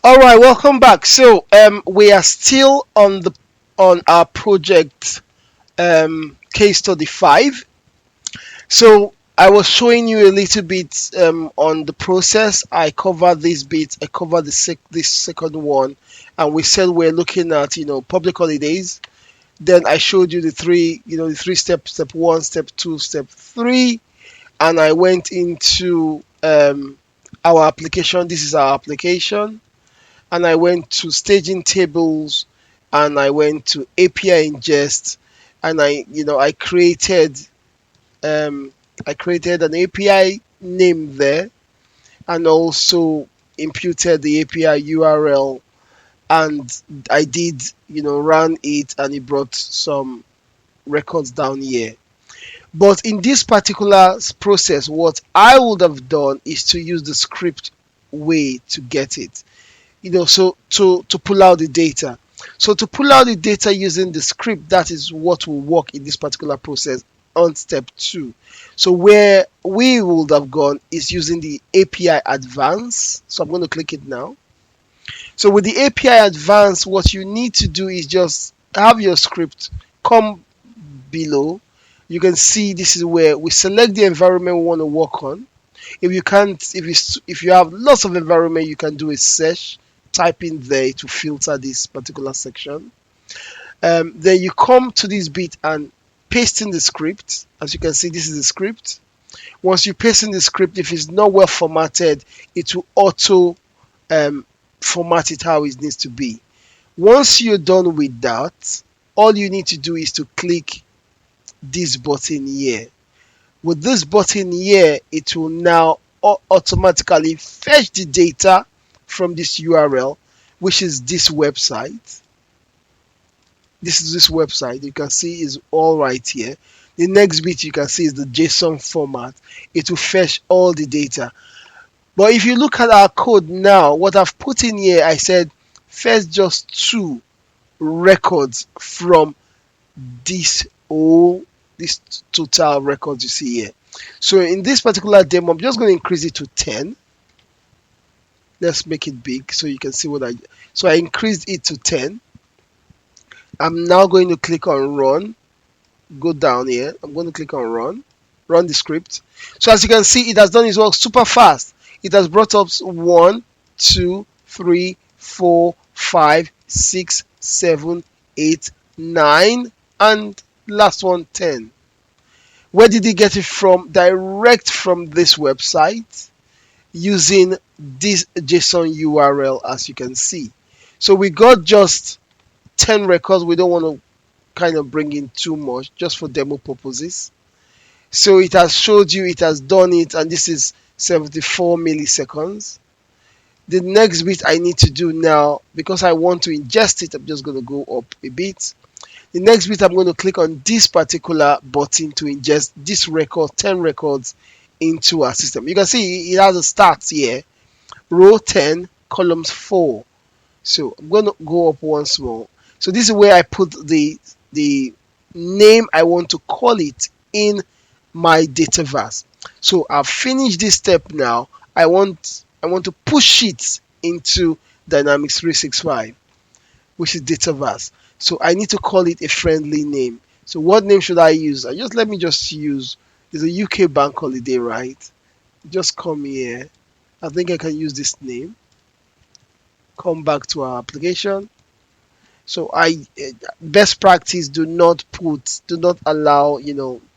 All right, welcome back. So we are still on our project case study 5. So I was showing you a little bit on the process. I covered this bit. I covered this second one, and we said we're looking at public holidays. Then I showed you the three steps: step one, step two, step three, and I went into our application. This is our application, and I went to staging tables, and I went to API ingest, and um, I created an API name there, and also imputed the API URL, and I did run it, and it brought some records down here. But in this particular process, what I would have done is to use the script way to get it. So to pull out the data. So to pull out the data using the script, that is what will work in this particular process on step 2. So where we would have gone is using the API advance. So I'm going to click it now. So with the API advance, what you need to do is just have your script come below. You can see this is where we select the environment we want to work on. If you can't, if you have lots of environment, you can do a search, type in there to filter this particular section. Then you come to this bit and paste in the script. As you can see, this is the script. Once you paste in the script, if it's not well formatted, it will auto format it how it needs to be. Once you're done with that, all you need to do is to click this button here. With this button here, it will now automatically fetch the data from this URL, which is this website. This is this website. You can see is all right here. The next bit you can see is the JSON format. It will fetch all the data. But if you look at our code now, what I've put in here, I said fetch just 2 records from this total records you see here. So in this particular demo, I'm just going to increase it to 10. Let's make it big so you can see what I increased it to 10. I'm now going to click on run. Go down here. I'm going to click on run the script. So as you can see, it has done its work super fast. It has brought up 1, 2, 3, 4, 5, 6, 7, 8, 9, and last one 10. Where did he get it from? Direct from this website using this JSON URL, as you can see. So we got just 10 records. We don't want to kind of bring in too much, just for demo purposes. So it has showed you, it has done it, and this is 74 milliseconds. The next bit I need to do now, because I want to ingest it, I'm just going to go up a bit. The next bit, I'm going to click on this particular button to ingest this record, 10 records, into our system. You can see it has a start here, row 10, columns 4. So I'm going to go up once more. So this is where I put the name I want to call it in my Dataverse. So I've finished this step now. I want to push it into Dynamics 365, which is Dataverse. So I need to call it a friendly name. So what name should I use? Let me just use, it's a UK bank holiday, right? Just come here. I think I can use this name. Come back to our application. So best practice, do not allow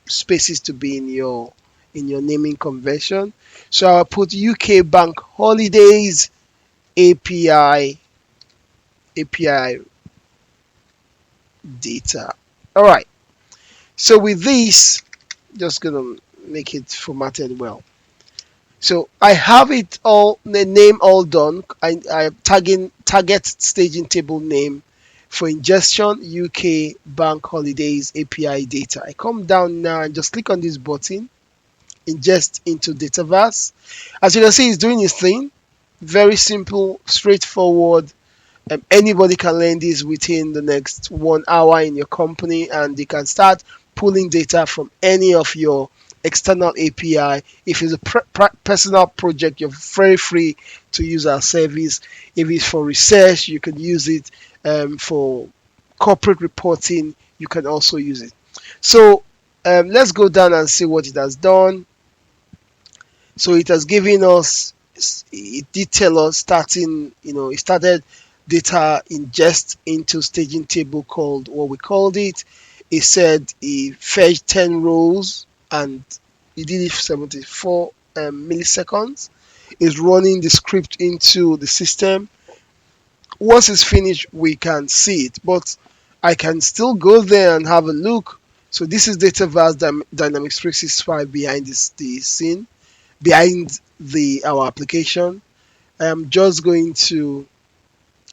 spaces to be in your naming convention. So I'll put UK bank holidays API data. All right. So with this, just gonna make it formatted well. So I have it all, the name all done. I target staging table name for ingestion UK bank holidays API data. I come down now and just click on this button, ingest into Dataverse. As you can see, it's doing its thing. Very simple, straightforward. Anybody can learn this within the next 1 hour in your company, and they can start pulling data from any of your external API. If it's a personal project, you're very free to use our service. If it's for research, you can use it. For corporate reporting, you can also use it. So let's go down and see what it has done. So it has given us, it did tell us starting, it started data ingest into staging table called what we called it. It said it fetched 10 rows and it did it for 74 milliseconds. It's running the script into the system. Once it's finished, we can see it, but I can still go there and have a look. So this is Dataverse Dynamics 365 behind the scene, behind our application. I am just going to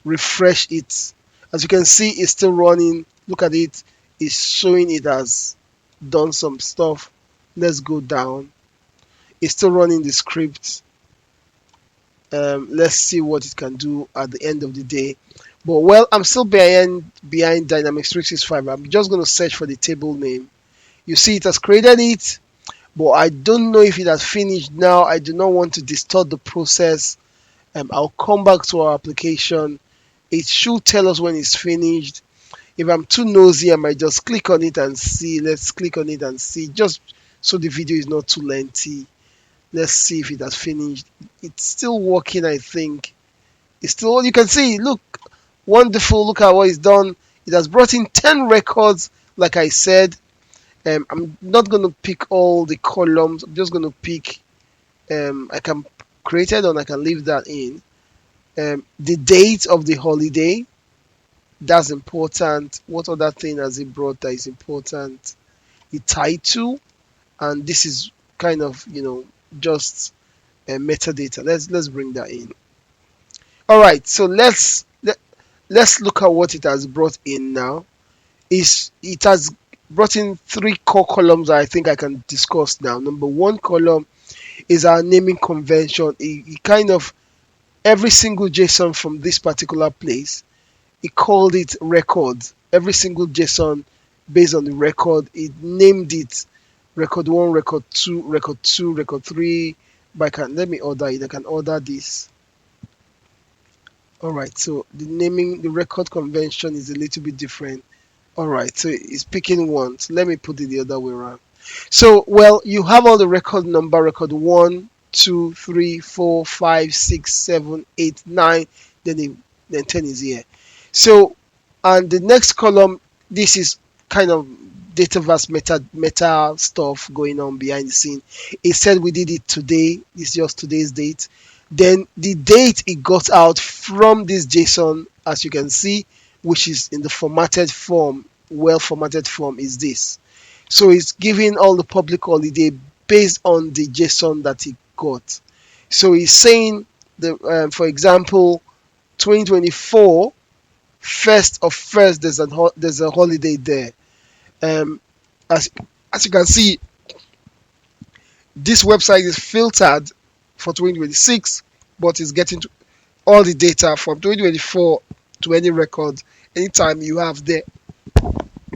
refresh it. As you can see, it's still running. Look at it. It's showing it has done some stuff. Let's go down. It's still running the script. Let's see what it can do at the end of the day. But well, I'm still behind Dynamics 365. I'm just going to search for the table name. You see it has created it, but I don't know if it has finished now. I do not want to distort the process. I'll come back to our application. It should tell us when it's finished. If I'm too nosy, I might just click on it and see. Let's click on it and see, just so the video is not too lengthy. Let's see if it has finished. It's still working, I think. It's still, you can see, look, wonderful. Look at what it's done. It has brought in 10 records, like I said. I'm not going to pick all the columns. I'm just going to pick, I can create it and I can leave that in. The date of the holiday, that's important. What other thing has it brought that is important? The title, and this is kind of, just metadata. Let's bring that in. All right, so let's look at what it has brought in now. It has brought in 3 core columns that I think I can discuss now. Number 1 column is our naming convention. It kind of, every single JSON from this particular place, it called it record. Every single JSON based on the record, it named it record 1, record 2, record 2, record 3. But let me order it. I can order this. All right, so the record convention is a little bit different. All right, so it's picking 1. So let me put it the other way around. So, well, you have all the record number, record 1, 2, 3, 4, 5, 6, 7, 8, 9, then 10 is here. So, and the next column, this is kind of Dataverse meta stuff going on behind the scene. It said we did it today. It's just today's date. Then the date it got out from this JSON, as you can see, which is in the formatted form, well formatted form, is this. So it's giving all the public holiday based on the JSON that it got. So it's saying, for example, 2024, 1st of 1st, there's a holiday there. As you can see, this website is filtered for 2026, but it's getting all the data from 2024 to any record anytime you have there.